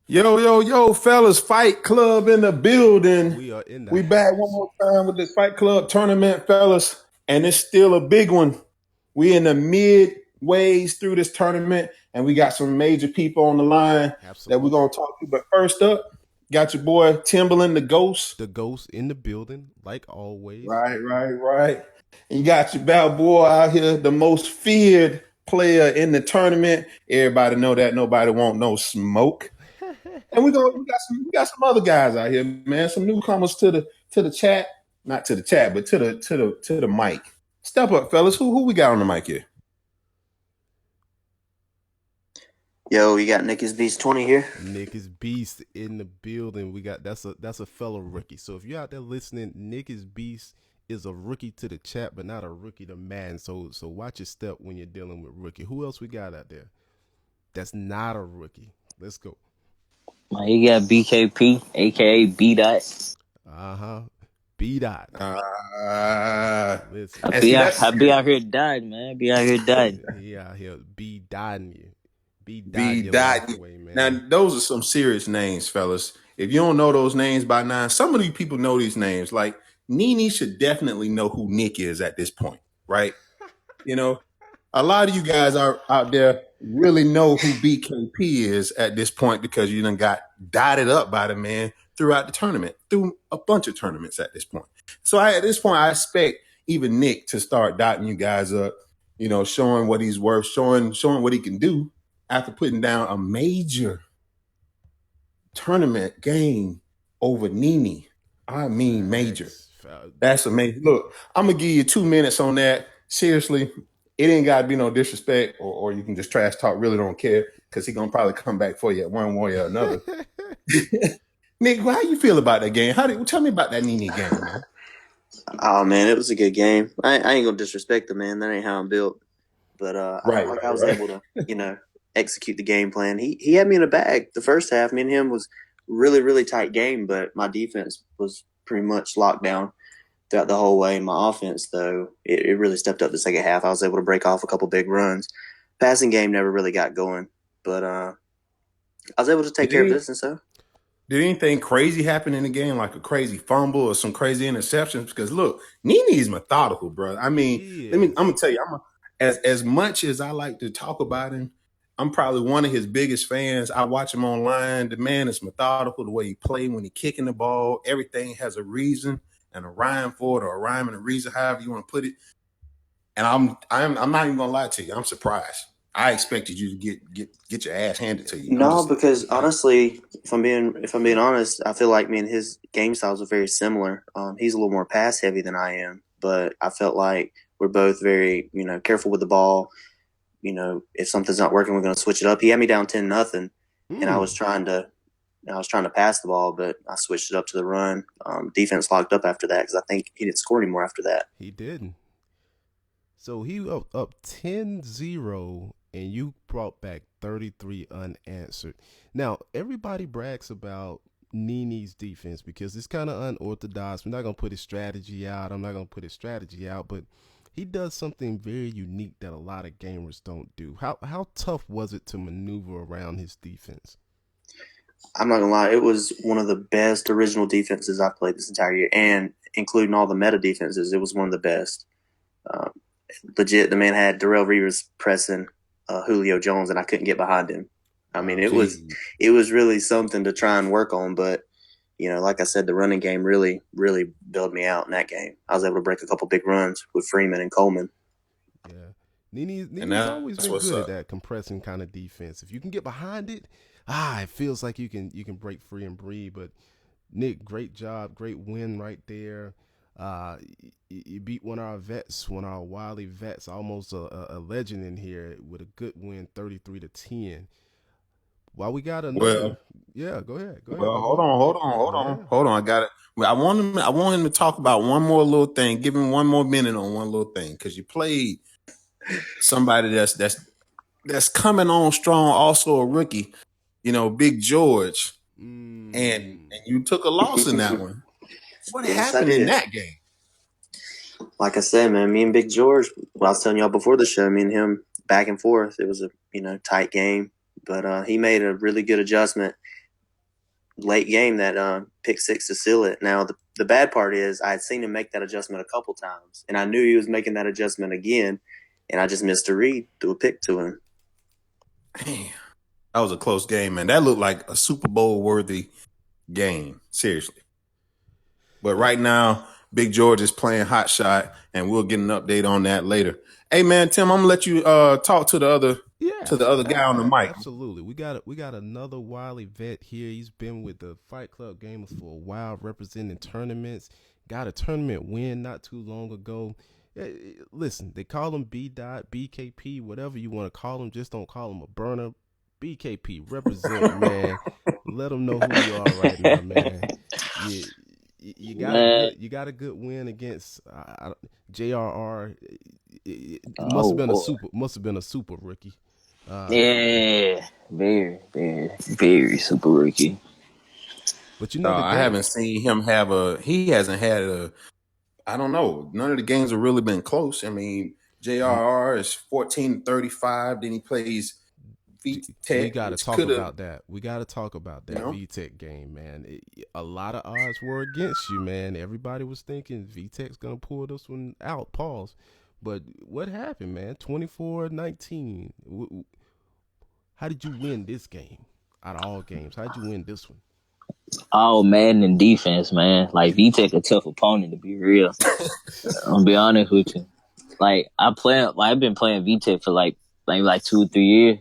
Yo, yo, yo, fellas, Fight Club in the building. We are in the We back one house. more time with this Fight Club tournament, fellas, and it's still a big one. We in the midways through this tournament, and we got some major people on the line that we're Absolutely. gonna talk to. But first up, got your boy Timberland the Ghost. The ghost in the building, like always. Right. And you got your balboa out here, the most feared player in the tournament. Everybody know that nobody want no smoke. And we got some other guys out here, man. Some newcomers to the chat, not to the chat, but to the mic. Step up, fellas. Who we got on the mic here? Yo, you got Nicky's Beast 20 here. Nick is beast in the building. We got that's a fellow rookie. So if you're out there listening, Nick is beast is a rookie to the chat, but not a rookie to man. So watch your step when you're dealing with rookie. Who else we got out there? That's not a rookie. Let's go. You got BKP, aka B Dot. Uh-huh. B dot. Listen. I And be see out, that's I be out here dying, man. I be out here dying. He out here B dotting you. B B dotting your dot. life away, Now man. those are some serious names, fellas. If you don't know those names by now, some of you people know these names. Like Nene should definitely know who Nick is at this point, right? You know, a lot of you guys are out there really know who BKP is at this point because you done got dotted up by the man throughout the tournament, through a bunch of tournaments at this point. So at this point, I expect even Nick to start dotting you guys up, showing what he's worth, showing what he can do after putting down a major tournament game over Nini. I mean major. Facts. That's amazing. Look, I'm gonna give you 2 minutes on that. Seriously, it ain't gotta be no disrespect, or you can just trash talk. Really don't care because he gonna probably come back for you at one way or another. Nick, how you feel about that game? Tell me about that Nini game, man? Oh man, it was a good game. I ain't gonna disrespect the man. That ain't how I'm built. But I Right, felt like I was right, able to, execute the game plan. He had me in a bag. The first half, me and him was really tight game, but my defense was pretty much locked down throughout the whole way. My offense, though, it really stepped up the second half. I was able to break off a couple big runs. Passing game never really got going, but I was able to take Did care of any business. So did anything crazy happen in the game, like a crazy fumble or some crazy interceptions? Because look, Nini is methodical, bro. I mean, He I'm gonna is. tell you, as much as I like to talk about him, I'm probably one of his biggest fans. I watch him online. The man is methodical. The way he play when he kicking the ball, everything has a reason and a rhyme for it, or a rhyme and a reason, however you want to put it. And I'm not even gonna lie to you. I'm surprised. I expected you to get your ass handed to you. I'm no, just because honestly, if I'm being honest, I feel like me and his game styles are very similar. He's a little more pass heavy than I am, but I felt like we're both very careful with the ball. If something's not working, we're going to switch it up. He had me down 10-0, and I was Hmm. trying to pass the ball, but I switched it up to the run. Defense locked up after that because I think he didn't score anymore after that. He didn't. So he up 10-0, and you brought back 33 unanswered. Now, everybody brags about Nini's defense because it's kind of unorthodox. We're not going to put his strategy out. I'm not going to put his strategy out, but he does something very unique that a lot of gamers don't do. How tough was it to maneuver around his defense? I'm not gonna lie, it was one of the best original defenses I've played this entire year, and including all the meta defenses, it was one of the best. Um, Legit, the man had Darrell Reeves pressing Julio Jones, and I couldn't get behind him. I mean, Wow. it was really something to try and work on, but like I said, the running game really bailed me out in that game. I was able to break a couple big runs with Freeman and Coleman. Yeah. Nini and Nini's always that's been what's good at up. that compressing kind of defense. If you can get behind it, it feels like you can break free and breathe. But Nick, great job, great win right there. You beat one of our vets, one of our wily vets, almost a legend in here with a good win, 33-10. While we got another, Well, yeah, go ahead, Well, my hold boy, on, hold on, hold go on, ahead. hold on. I got it. Well, I want him to talk about one more little thing. Give him one more minute on one little thing because you played somebody that's coming on strong, also a rookie. Big George, and Mm, you took a loss in that one. What Yes, I happened in did. that game? Like I said, man, me and Big George, well, I was telling y'all before the show, me and him back and forth. It was a tight game, but he made a really good adjustment. late game that pick six to seal it. Now the bad part is I had seen him make that adjustment a couple times, and I knew he was making that adjustment again, and I just missed a read, threw a pick to him. Damn. That was a close game, man. That looked like a Super Bowl worthy game. Seriously. But right now, Big George is playing hot shot, and we'll get an update on that later. Hey man, Tim, I'm gonna let you talk to Yeah, the other guy on the mic. absolutely. We got another wily vet here. He's been with the Fight Club Gamers for a while, representing tournaments. Got a tournament win not too long ago. Listen, they call him B. Dot, BKP, whatever you want to call him. Just don't call him a burner. BKP, represent, man. Let them know who you are right now, man. You, you got a Man, good win against JRR. It must have oh been a boy. super rookie. Uh, Yeah, very, very, very super rookie. but you know the I game. haven't seen him have a. He hasn't had a. I don't know. None of the games have really been close. I mean, JRR is 14-35. Then he plays V We Tech, got to which talk could have, about that. We got to talk about you that know. VTech game, man. A lot of odds were against you, man. Everybody was thinking VTech's gonna pull this one out. Pause. But what happened, man? 24-19. How did you win this game? Out of all games, how did you win this one? Oh man, in defense, man. Like VTech a tough opponent to be real. I'm gonna be honest with you. Like I've been playing VTech for like maybe like 2 or 3 years.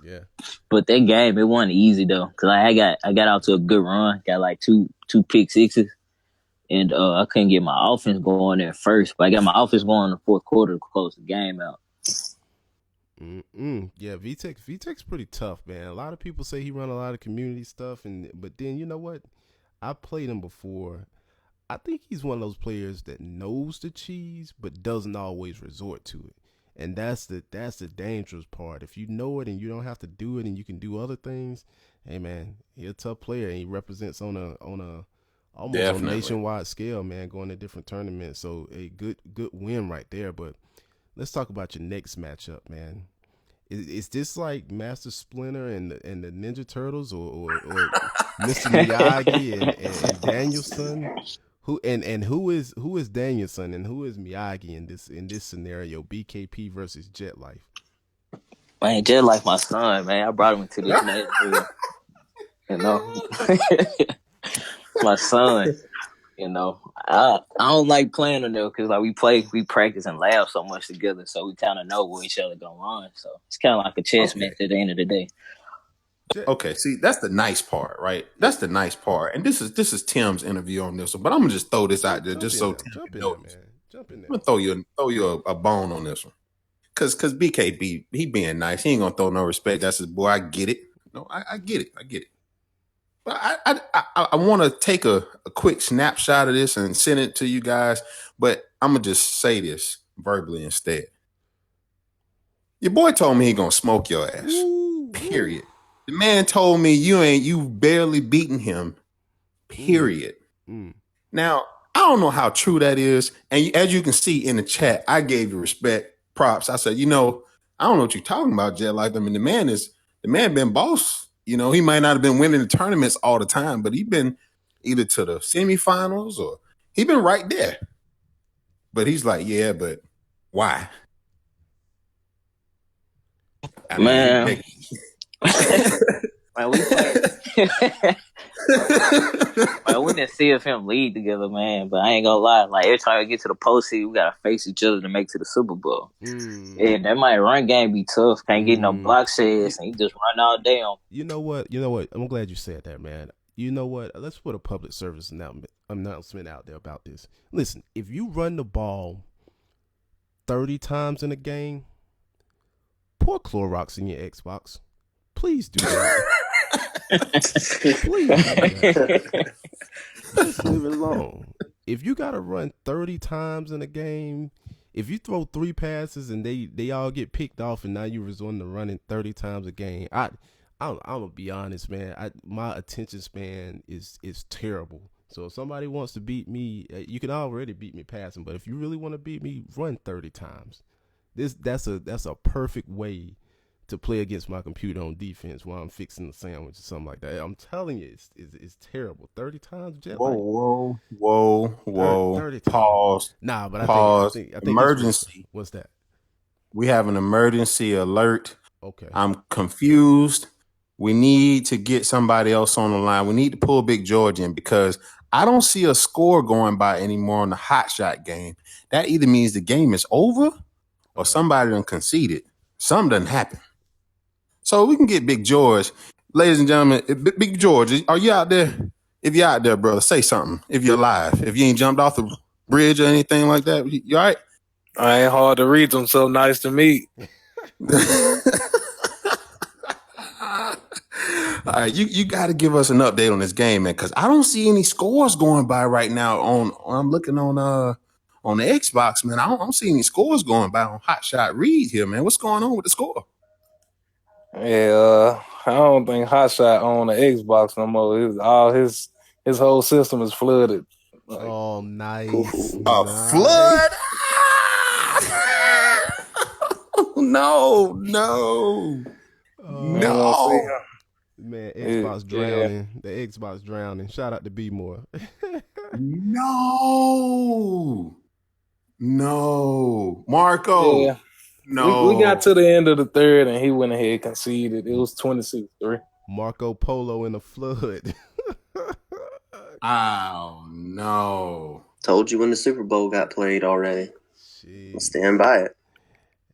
Yeah. But that game, it wasn't easy though, cause I got out to a good run, got like two pick sixes, and I couldn't get my offense going at first, but I got my offense going in the fourth quarter to close the game out. Yeah, VTech's pretty tough, man. A lot of people say he run a lot of community stuff, but then you know what? I played him before. I think he's one of those players that knows the cheese but doesn't always resort to it. And that's the dangerous part. If you know it and you don't have to do it and you can do other things, hey man, he's a tough player and he represents on a almost on a Definitely. nationwide scale, man, going to different tournaments. So a good win right there. But let's talk about your next matchup, man. Is this like Master Splinter and the Ninja Turtles or Mr. Miyagi and Danielson? Who is Danielson and who is Miyagi in this scenario? BKP versus Jet Life. Man, just like my son, man, I brought him into this neighborhood, you know. My son, you know, I don't like playing on there because like we practice and laugh so much together, so we kind of know where each other gonna run. So it's kind of like a chess Okay. match at the end of the day. Jet, Okay. See, that's the nice part, right? That's the nice part. And this is Tim's interview on this one, but I'm gonna just throw this out there jump just in so there, Tim jump can in know there, this. man, jump in I'm there. gonna throw you a bone on this one. Cause BKB, he being nice. He ain't gonna throw no respect. That's his boy. I get it. No, I get it. I get it. But I want to take a quick snapshot of this and send it to you guys. But I'm gonna just say this verbally instead. Your boy told me he gonna smoke your ass. Ooh, ooh, Period. The man told me you barely beaten him. mm, Period. mm. Now, I don't know how true that is. And as you can see in the chat, I gave you respect, props. I said, I don't know what you're talking about, Jet. Like, I mean, the man been boss. He might not have been winning the tournaments all the time, but he been either to the semifinals or he been right there. But he's like, yeah, but why? I mean, he Man, begging. man, we played. Man, we didn't see if him lead together, man. But I ain't gonna lie, like every time we get to the postseason, we gotta face each other to make it to the Super Bowl. Mm, Yeah, that might run game be tough. Can't get no mm. block You, shots, and he just run all day on. you know what? You know what? I'm glad you said that, man. You know what? Let's put a public service announcement out there about this. Listen, if you run the ball 30 times in a game, pour Clorox in your Xbox. Please do that. Please do that. Just leave it alone. If you gotta run 30 times in a game, if you throw three passes and they all get picked off, and now you're resorting to running 30 times a game, I'm gonna be honest, man. My attention span is terrible. So if somebody wants to beat me, you can already beat me passing. But if you really want to beat me, run 30 times. That's a perfect way to play against my computer on defense while I'm fixing the sandwich or something like that. I'm telling you, it's terrible. 30 times, Jet, Whoa, like whoa, whoa, 30, whoa. 30 times. Pause. Nah, but Pause. I think this was Emergency. what's that? We have an emergency alert. Okay. I'm confused. We need to get somebody else on the line. We need to pull Big George in because I don't see a score going by anymore on the hot shot game. That either means the game is over or somebody done conceded. Something doesn't happen. So we can get Big George. Ladies and gentlemen, Big George, are you out there? If you're out there, brother, say something. If you're alive, if you ain't jumped off the bridge or anything like that, you all right? I ain't hard to read them, so nice to meet. All right, you got to give us an update on this game, man, because I don't see any scores going by right now. I'm looking on the Xbox, man. I don't see any scores going by on Hot Shot Read here, man. What's going on with the score? Yeah, I don't think Hotshot on the Xbox no more. All his whole system is flooded. Like, Oh, nice. A nice. flood? No. you ain't gonna see him. Man, Xbox drowning. The Xbox drowning. Shout out to B More. No. Marco. Yeah. No. We got to the end of the third and he went ahead and conceded. It was 26-3. Marco Polo in a flood. Oh, no. Told you when the Super Bowl got played already. Jeez. Stand by it.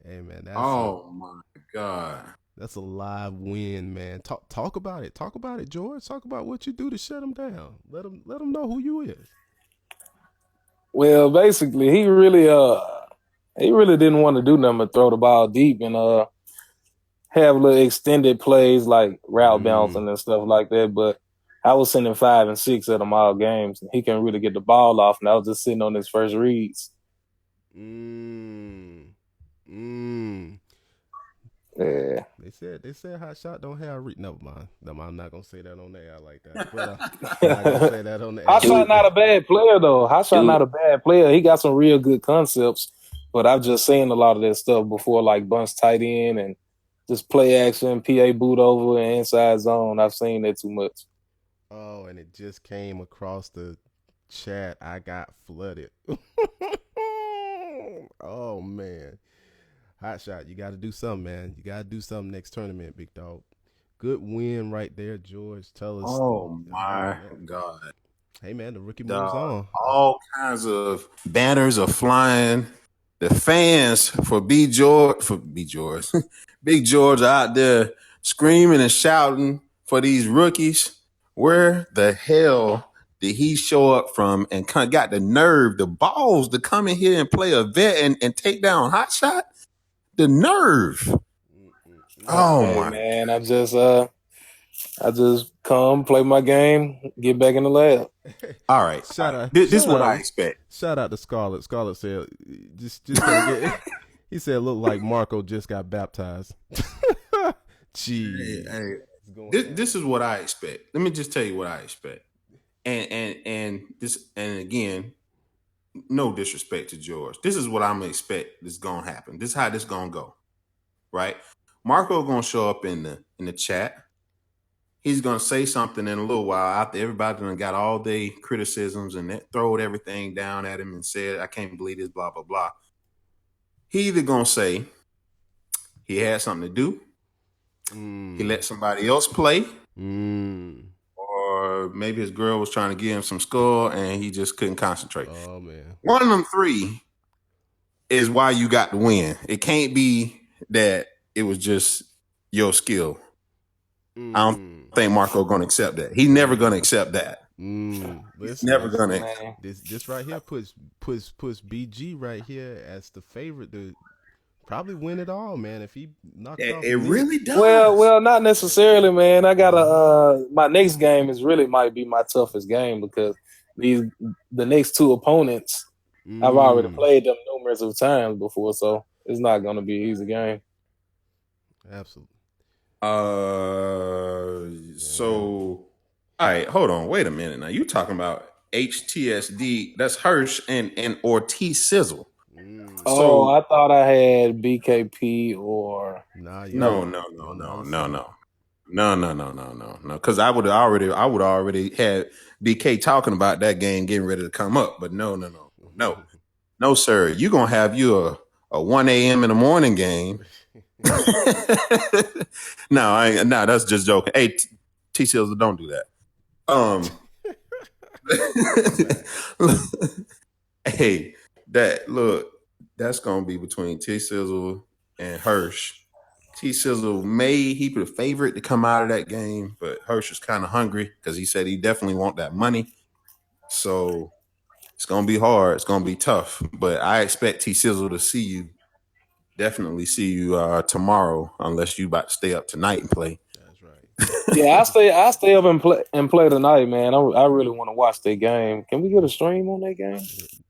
Hey, man. My God. That's a live win, man. Talk about it. Talk about it, George. Talk about what you do to shut him down. Let him know who you is. Well, basically, he really didn't want to do nothing but throw the ball deep and have little extended plays like route bouncing and stuff like that. But I was sending 5 and 6 at him all games. He couldn't really get the ball off, and I was just sitting on his first reads. Yeah. They said Hot Shot don't have never mind. I'm not gonna say that on the air like that. But I'm not gonna say that on the air. Hot Shot not a bad player though. Hot Shot not a bad player. He got some real good concepts, but I've just seen a lot of that stuff before, like bunch tight end and just play action, PA boot over and inside zone. I've seen that too much. Oh, and it just came across the chat. I got flooded. Oh man. Hot Shot, you got to do something, man. You got to do something next tournament, big dog. Good win right there, George. Tell us. Oh, my God. Hey, man, the rookie moves on. All kinds of banners are flying. The fans for Big George, Big George are out there screaming and shouting for these rookies. Where the hell did he show up from and got the nerve, the balls to come in here and play a vet and take down Hot Shot? The nerve. Oh my man. I just come play my game, get back in the lab. All right. This is what I expect. Shout out to Scarlett. Scarlett said just get he said look like Marco just got baptized. Jeez. Hey, this is what I expect. Let me just tell you what I expect. And again, no disrespect to George. This is what I'm gonna expect is gonna happen. This is how this gonna go. Right? Marco gonna show up in the chat. He's gonna say something in a little while after everybody done got all day criticisms and throwed everything down at him and said, I can't believe this, blah, blah, blah. He either gonna say he had something to do, he let somebody else play, or maybe his girl was trying to give him some score and he just couldn't concentrate. Oh man. One of them three is why you got the win. It can't be that it was just your skill. I don't think Marco gonna accept that. He's never gonna accept that. Listen, never gonna. This right here puts BG right here as the favorite to probably win it all, man. If he knocked off, it really does. Well, not necessarily, man. I got my next game might be my toughest game because the next two opponents I've already played them numerous of times before, so it's not gonna be an easy game. Absolutely. So, all right, hold on. Wait a minute. Now, you talking about HTSD. That's Hirsch and Ortiz Sizzle. Oh, So I thought I had BKP or Nah, you no, don't. no, You no, on the no, wrong no, side. no. No, no, no, no, no, no. Because I would already had BK talking about that game getting ready to come up. But no, no, no, no, no, no, sir. You're gonna have you a 1 a.m. in the morning game. No, that's just joking. Hey, T Sills, don't do that. Um, Facts. hey, that look, that's gonna be between T Sizzle and Hirsch. T Sizzle may he be the favorite to come out of that game, but Hirsch is kind of hungry because he said he definitely want that money. So it's gonna be hard. It's gonna be tough. But I expect T Sizzle to see you. Definitely see you tomorrow, unless you about to stay up tonight and play. That's right. yeah. I stay up and play tonight, man. I really want to watch that game. Can we get a stream on that game?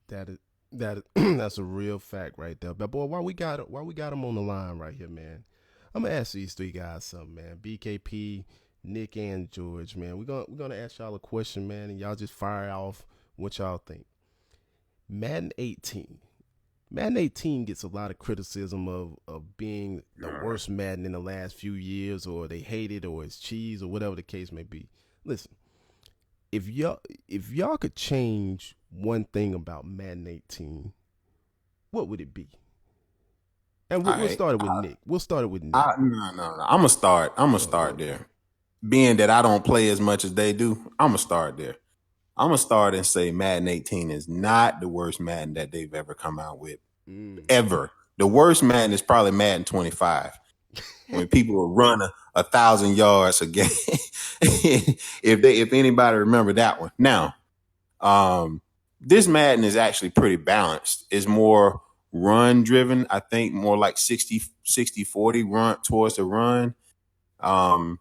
That is that's a real fact right there. But boy, why we got him on the line right here, man? I'm gonna ask these three guys something, man. BKP, Nick, and George, man. We're gonna ask y'all a question, man, and y'all just fire off what y'all think. Madden 18. Madden 18 gets a lot of criticism of being the worst Madden in the last few years, or they hate it, or it's cheese, or whatever the case may be. Listen, if y'all could change one thing about Madden 18, what would it be? And All we'll right. start it with Nick. We'll start it with Nick. No, no, no. I'm gonna start. I'm gonna Go. start there. Being that I don't play as much as they do, I'm gonna start there. I'm gonna start and say Madden 18 is not the worst Madden that they've ever come out with. Mm. Ever. The worst Madden is probably Madden 25 when people will run 1,000 yards a game. If anybody remember that one. Now, um, this Madden is actually pretty balanced. It's more run driven. I think more like 60-40 run towards the run. Um,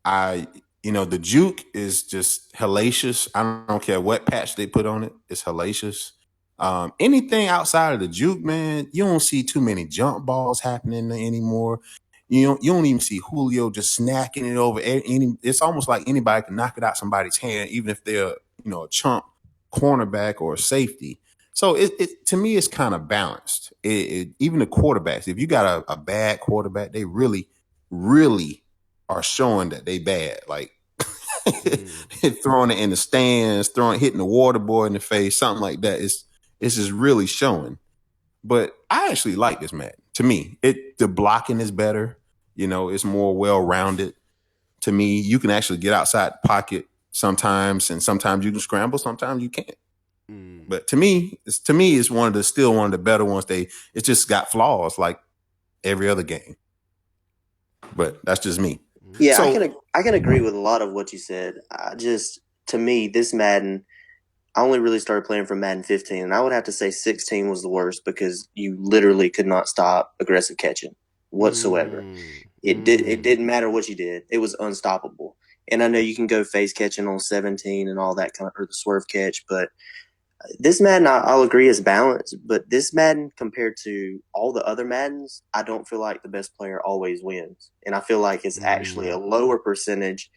I the juke is just hellacious. I don't care what patch they put on it. It's hellacious. Anything outside of the juke, man, you don't see too many jump balls happening anymore. You don't even see Julio just snacking it over any. It's almost like anybody can knock it out somebody's hand, even if they're a chump cornerback or a safety. So it to me it's kind of balanced. Even the quarterbacks, if you got a bad quarterback, they really are showing that they bad. Like Mm. throwing it in the stands, hitting the water boy in the face, something like that. It's just really showing. But I actually like this Madden. To me, the blocking is better. It's more well rounded. To me, you can actually get outside the pocket sometimes, and sometimes you can scramble, sometimes you can't. Mm. But to me, it's still one of the better ones. It's just got flaws like every other game. But that's just me. Yeah, Okay. So I can agree with a lot of what you said. I just to me this Madden, I only really started playing from Madden 15, and I would have to say 16 was the worst because you literally could not stop aggressive catching whatsoever. Mm. It Mm. didn't matter what you did; it was unstoppable. And I know you can go face catching on 17 and all that kind of or the swerve catch, but this Madden, I'll agree, is balanced, but this Madden, compared to all the other Maddens, I don't feel like the best player always wins. And I feel like it's actually a Mm. lower percentage.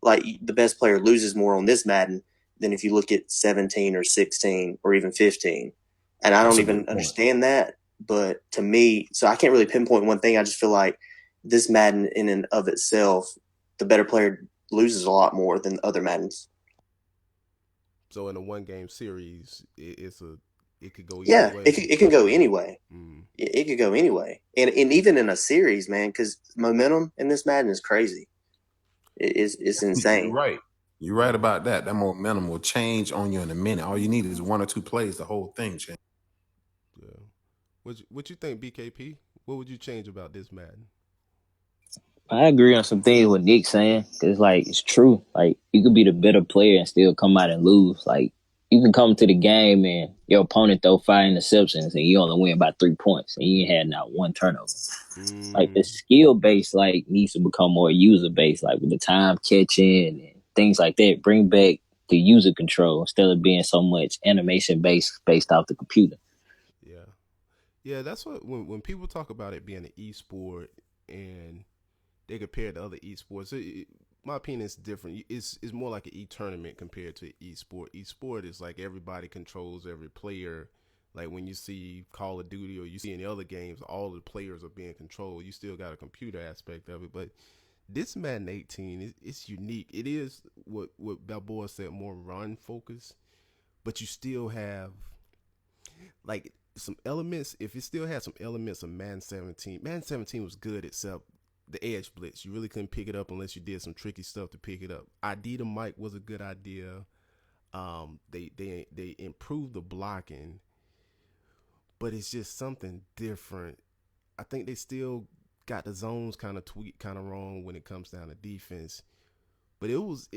Like the best player loses more on this Madden than if you look at 17 or 16 or even 15. And I that's don't a even good point. understand that. But to me, so I can't really pinpoint one thing. I just feel like this Madden, in and of itself, the better player loses a lot more than other Maddens. So in a one game series, it could go either Yeah, way. it can go anyway. Mm. It could go anyway, and even in a series, man, because momentum in this Madden is crazy. It's You're insane. right. You're right Yeah. about that. That momentum will change on you in a minute. All you need is one or two plays. The whole thing change. Yeah. What you think, BKP? What would you change about this Madden? I agree on some things with Nick saying. Cause like it's true. Like you could be the better player and still come out and lose. Like you can come to the game and your opponent throw 5 interceptions and you only win by 3 points and you ain't had not one turnover. Like the Mm. skill base like needs to become more user based, like with the time catching and things like that. Bring back the user control instead of being so much animation based off the computer. Yeah. Yeah, that's what when people talk about it being an e-sport and they compare it to other esports. My opinion is different. It's more like an e-tournament compared to e-sport. E-sport is like everybody controls every player. Like when you see Call of Duty or you see any other games, all the players are being controlled. You still got a computer aspect of it, but this Madden 18 it's unique. It is what Balboa said, more run focused, but you still have like some elements. If it still had some elements of Madden 17, Madden 17 was good except the edge blitz. You really couldn't pick it up unless you did some tricky stuff to pick it up. ID to Mike was a good idea. They improved the blocking, but it's just something different. I think they still got the zones kind of tweaked, kind of wrong when it comes down to defense. But it was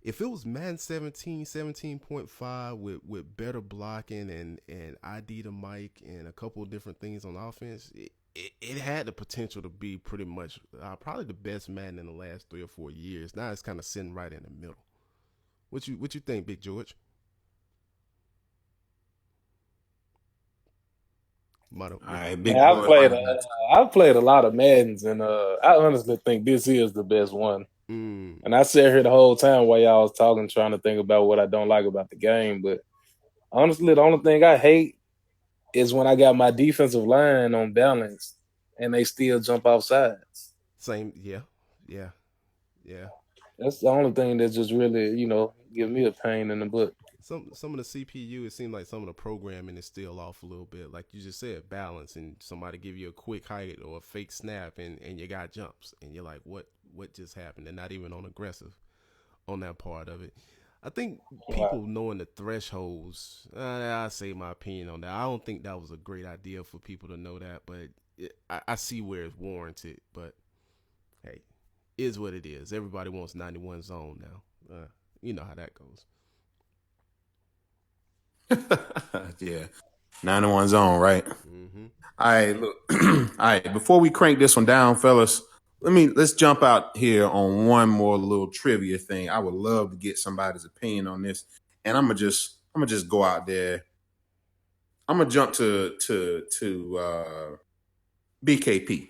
if it was Madden 17, 17.5 with better blocking and ID to Mike and a couple of different things on offense, it had the potential to be pretty much probably the best Madden in the last 3 or 4 years. Now it's kind of sitting right in the middle. What you think, Big George? All right, Man, Big George might be next. I've played a lot of Maddens, and I honestly think this is the best one. Mm, And I sat here the whole time while y'all was talking, trying to think about what I don't like about the game. But honestly, the only thing I hate is when I got my defensive line on balance and they still jump off sides. same, yeah, yeah, yeah. That's the only thing that just really, give me a pain in the butt. Some of the CPU, it seems like some of the programming is still off a little bit. Like you just said, balance, and somebody give you a quick height or a fake snap, and you got jumps, and you're like, what just happened? They're not even on aggressive on that part of it. I think Right. people knowing the thresholds. I say my opinion on that. I don't think that was a great idea for people to know that, but I see where it's warranted. But hey, is what it is. Everybody wants 91 zone now. You know how that goes. Yeah, 9-1 zone, right? Mm-hmm. All right, look. All right, before we crank this one down, fellas, let's jump out here on one more little trivia thing. I would love to get somebody's opinion on this, and I'm gonna just go out there. I'm gonna jump to BKP.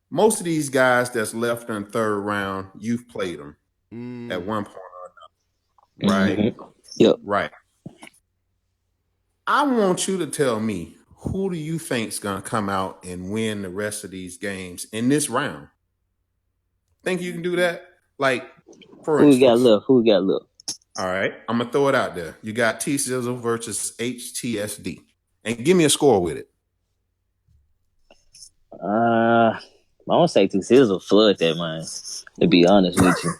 Most of these guys that's left in the third round, you've played them at Mm. one point, right? Mm-hmm. Yep. Right. I want you to tell me, who do you think's gonna come out and win the rest of these games in this round? Think you can do that? Like, for Who we got instance, left? Who we got left? all right, I'm gonna throw it out there. You got T Sizzle versus HTSD, and give me a score with it. I want to say T Sizzle flood that man. To be honest with you,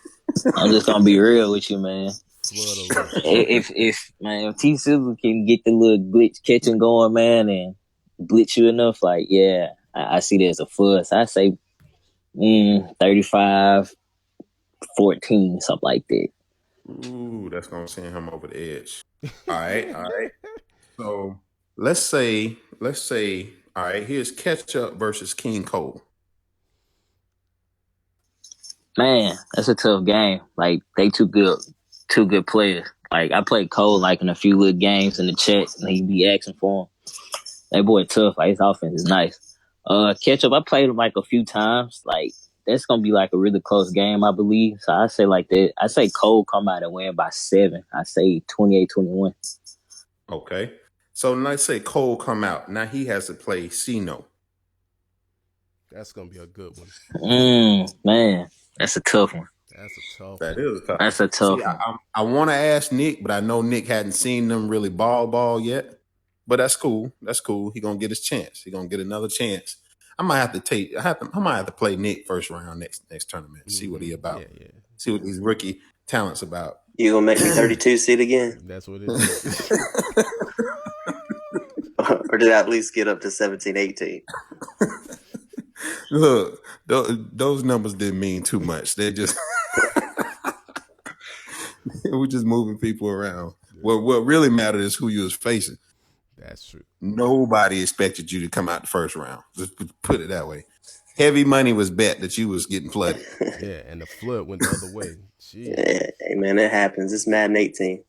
I'm just gonna be real with you, man. Flood alert. If man, if T Sizzle can get the little glitch catching going, man, and blitz you enough, like yeah, I see there's a fuss. I say 35, 14, something like that. Ooh, that's gonna send him over the edge. All right, all right. So let's say, all right. Here's Ketchup versus King Cole. Man, that's a tough game. Like they two good players. Like I played Cole like in a few little games in the chat, and he be asking for him. That boy tough. Like his offense is nice. Ketchup, I played him like a few times. Like that's gonna be like a really close game, I believe. So I say like that. I say Cole come out and win by 7. I say 28-21. Okay. So let's say Cole come out. Now he has to play Cino. That's gonna be a good one. Man, that's a tough one. That's a tough That one. is tough. That's a See, tough I, one. I, I want to ask Nick, but I know Nick hadn't seen them really ball yet. But that's cool. That's cool. He gonna get his chance. He gonna get another chance. I might have to play Nick first round next tournament. See what Mm-hmm. he about. Yeah, yeah. See what these rookie talents about. You gonna make me 32 seed again, That's what it is. or did I at least get up to 17, 18? Look, those numbers didn't mean too much. They just we're just moving people around. What really mattered is who you was facing. That's true. Nobody expected you to come out the first round. Let's put it that way. Heavy money was bet that you was getting flooded. Yeah, and the flood went the other way. Jeez. Hey man, it happens. It's Madden 18.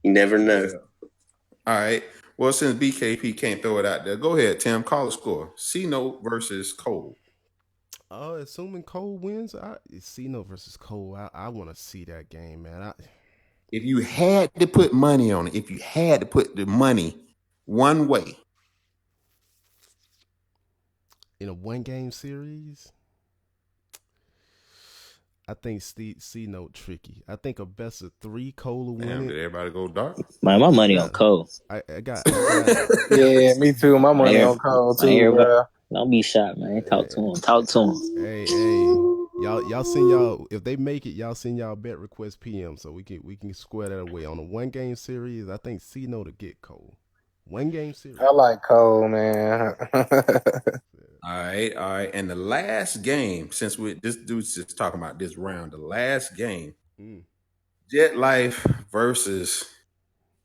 You never know. Yeah. All right. Well, since BKP can't throw it out there, go ahead, Tim. Call a score. C Note versus Cole. Assuming Cole wins, Cino versus Cole. I want to see that game, man. If you had to put money on it, if you had to put the money one way, In a 1 game series, I think C Note tricky. I think a best of 3 Cole will win damn, it. did everybody go dark? Man, my money on Nah, Cole. I got. Yeah, me too. My money Man, on Cole man, too, everybody, bro. don't be shy, man. Talk to him. Talk to him. Hey, y'all send y'all if they make it, y'all send y'all bet request PM so we can square that away on a 1 game series. I think C Note to get Cole. 1 game series. I like Cole, man. All right. And the last game, since this dude's just talking about this round, the last game, Jet Life versus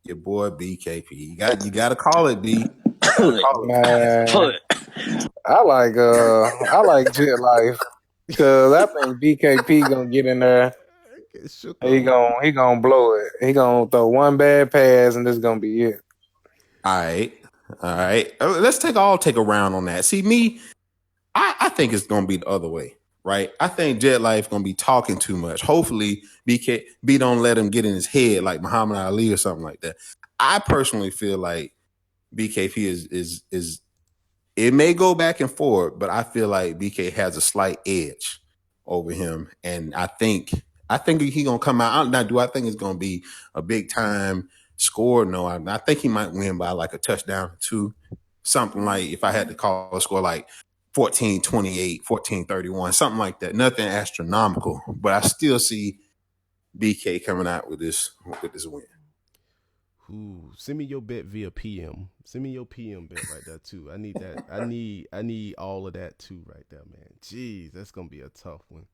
your boy BKP. You got to call it, B. You got to Put, call it. Man, put. I like Jet Life because I think BKP gonna get in there. Get shook He up. gonna blow it. He gonna throw one bad pass and this gonna be it. All right. Let's take a round on that. See, me, I think it's gonna be the other way, right? I think Jet Life gonna be talking too much. Hopefully, B don't let him get in his head like Muhammad Ali or something like that. I personally feel like BKP is it may go back and forth, but I feel like BK has a slight edge over him, and I think he gonna come out. Now, do I think it's gonna be a big time score? No, I think he might win by like a touchdown or two, something like if I had to call a score like 14-28, 14-31, something like that. Nothing astronomical, but I still see BK coming out with this win. Ooh, send me your bet via PM. Send me your PM bet right there too. I need that. I need all of that too right there, man. Jeez, that's gonna be a tough one.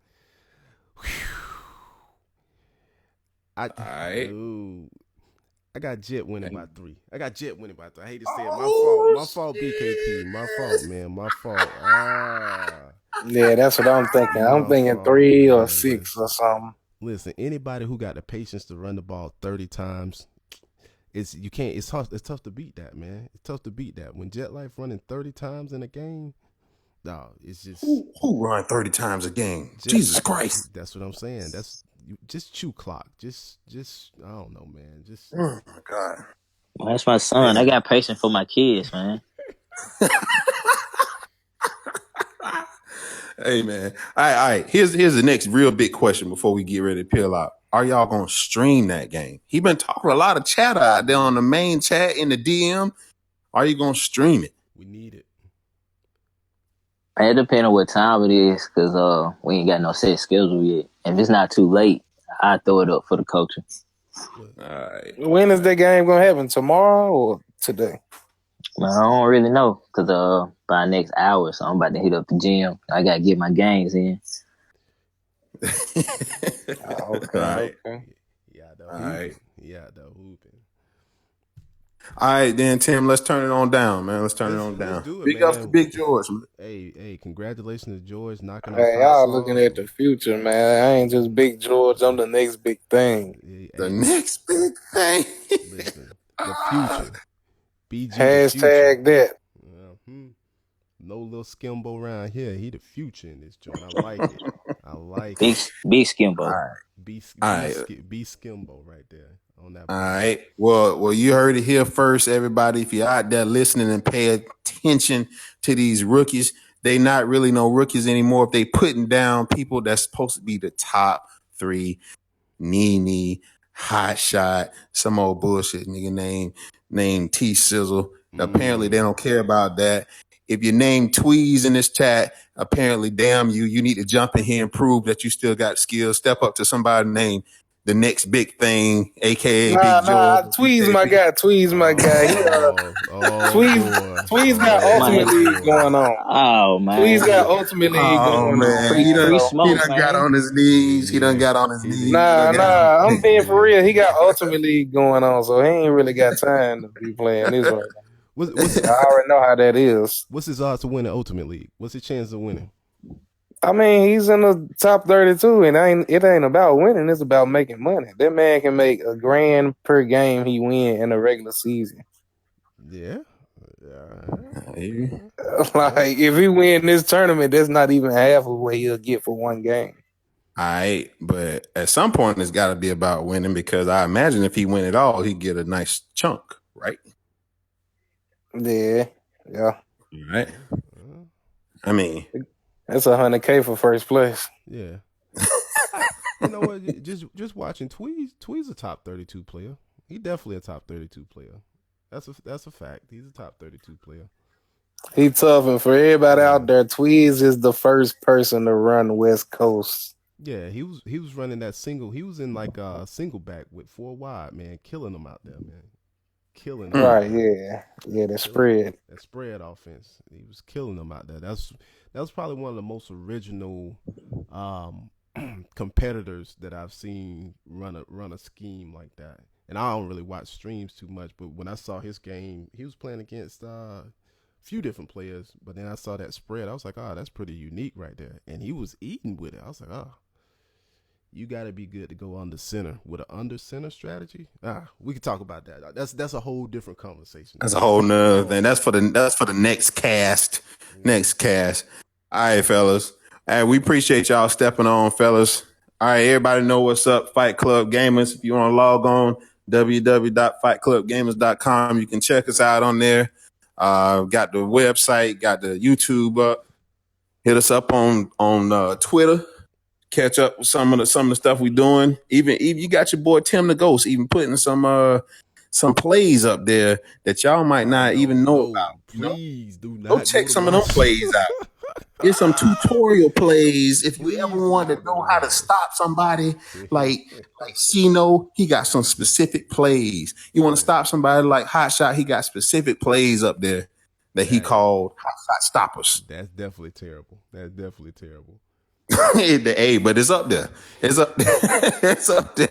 I All right. ooh, I got Jet winning by 3. I got Jet winning by 3. I hate to say it. Oh, My fault, BKP. My fault, man. My fault. Yeah, that's what I'm thinking. I'm My thinking fault, 3 or 6 man. or something. Listen, anybody who got the patience to run the ball 30 times, you can't. It's tough to beat that, man. It's tough to beat that. When Jet Life running 30 times in a game, no, it's just who run 30 times a game? Jet. Jesus Christ. That's what I'm saying. Just chew clock. Just I don't know, man. Just Oh my God. Well, that's my son. I Hey. got patience for my kids, man. Hey man. All right. Here's the next real big question before we get ready to peel out. Are y'all gonna stream that game? He been talking a lot of chatter out there on the main chat in the DM. Are you gonna stream it? we need it. It depends on what time it is, cause we ain't got no set schedule yet. If it's not too late, I throw it up for the coaching. All right. When is that game gonna happen? Tomorrow or today? But I don't really know, cause by next hour, so I'm about to hit up the gym. I gotta get my games in. Okay, All right. okay. Yeah, the All hooping. right. Yeah, the hooping. All right, then Tim, let's turn it on down, man. Let's turn it on Let's down. do it, Big ups to man. Big George, man. Hey, congratulations to George knocking off Hey, Hot y'all looking Sauce. at the future, man. I ain't just Big George. I'm the next big thing. The Hey, next big thing. listen, the future. BG the future. Hashtag that. No little skimbo around here. He the future in this joint. I like it. I like Big, it. big skimbo. All right. B skimbo right there on that All boy. right. Well, you heard it here first, everybody. If you're out there listening and pay attention to these rookies, they not really no rookies anymore. If they putting down people that's supposed to be the top 3, Nene, Hot Shot, some old bullshit nigga named T Sizzle. Apparently they don't care about that. If you name Tweez in this chat, apparently damn you need to jump in here and prove that you still got skills. Step up to somebody named the next big thing, aka Big George. Nah. Tweez my guy. Tweez my guy. Oh Tweez boy. Tweez got Oh Ultimate Man, League boy. going on. oh Tweez got man, Ultimate League Oh going on, man, free, man. free So he smoke, done got man. on his knees. He done Yeah. got on his He knees. did. He done got on. I'm being for Yeah. real. He got Ultimate League going on, so he ain't really got time to be playing this right now. What's I already know how that is. what's his odds to win the Ultimate League? What's his chance of winning? I mean, he's in the top 32, and it ain't about winning. It's about making money. That man can make $1,000 per game he win in a regular season. Yeah. Like if he win this tournament, that's not even half of what he'll get for one game. All right, but at some point it's got to be about winning because I imagine if he win it all, he'd get a nice chunk, right? Yeah, yeah. Right. I mean, That's 100K for first place. Yeah. You know what? Just watching Tweez a top 32 player. He definitely a top 32 player. That's a fact. He's a top 32 player. He tough, and for everybody Yeah. out there, Tweez is the first person to run West Coast. Yeah, he was running that single. He was in like a single back with 4 wide, man, killing them out there, man. Killing them out Right, there. yeah, the Killing spread. that spread offense. He was killing them out there. That was probably one of the most original um, competitors that I've seen run a scheme like that. And I don't really watch streams too much, but when I saw his game, he was playing against a few different players. But then I saw that spread, I was like, oh, that's pretty unique right there. And he was eating with it. I was like, oh, you got to be good to go under center with an under center strategy. We could talk about that. That's a whole different conversation. that's a whole nother thing. That's for the next cast. Next cast. All right, fellas. Hey, we appreciate y'all stepping on, fellas. All right, everybody know what's up. Fight Club Gamers. If you want to log on, www.fightclubgamers.com. You can check us out on there. Got the website, got the YouTube up. Hit us up on Twitter. Catch up with some of the stuff we doing. Even you got your boy Tim the Ghost even putting some plays up there that y'all might not even know about. You know, Please do go not go check to some of my them plays out. Get some tutorial plays if you Please ever do want to not go know to how to those. stop somebody. Like Sino, he got some specific plays. You want to stop somebody like Hot Shot, he got specific plays up there that he That called Hot Shot Stoppers. that's definitely terrible. That's definitely terrible. But it's up there. It's up there. It's up there.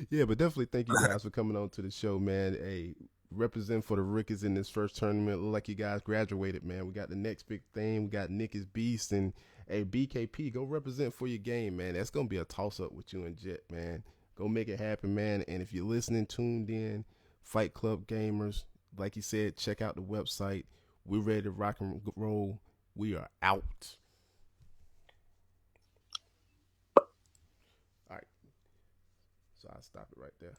Yeah, but definitely thank you guys for coming on to the show, man. Hey, represent for the Rickies in this first tournament. Look like you guys graduated, man. We got the next big thing. We got Nick is Beast and hey BKP. Go represent for your game, man. That's gonna be a toss up with you and Jet, man. Go make it happen, man. And if you're listening, tuned in, Fight Club Gamers, like you said, check out the website. We're ready to rock and roll. We are out. All right. So I'll stop it right there.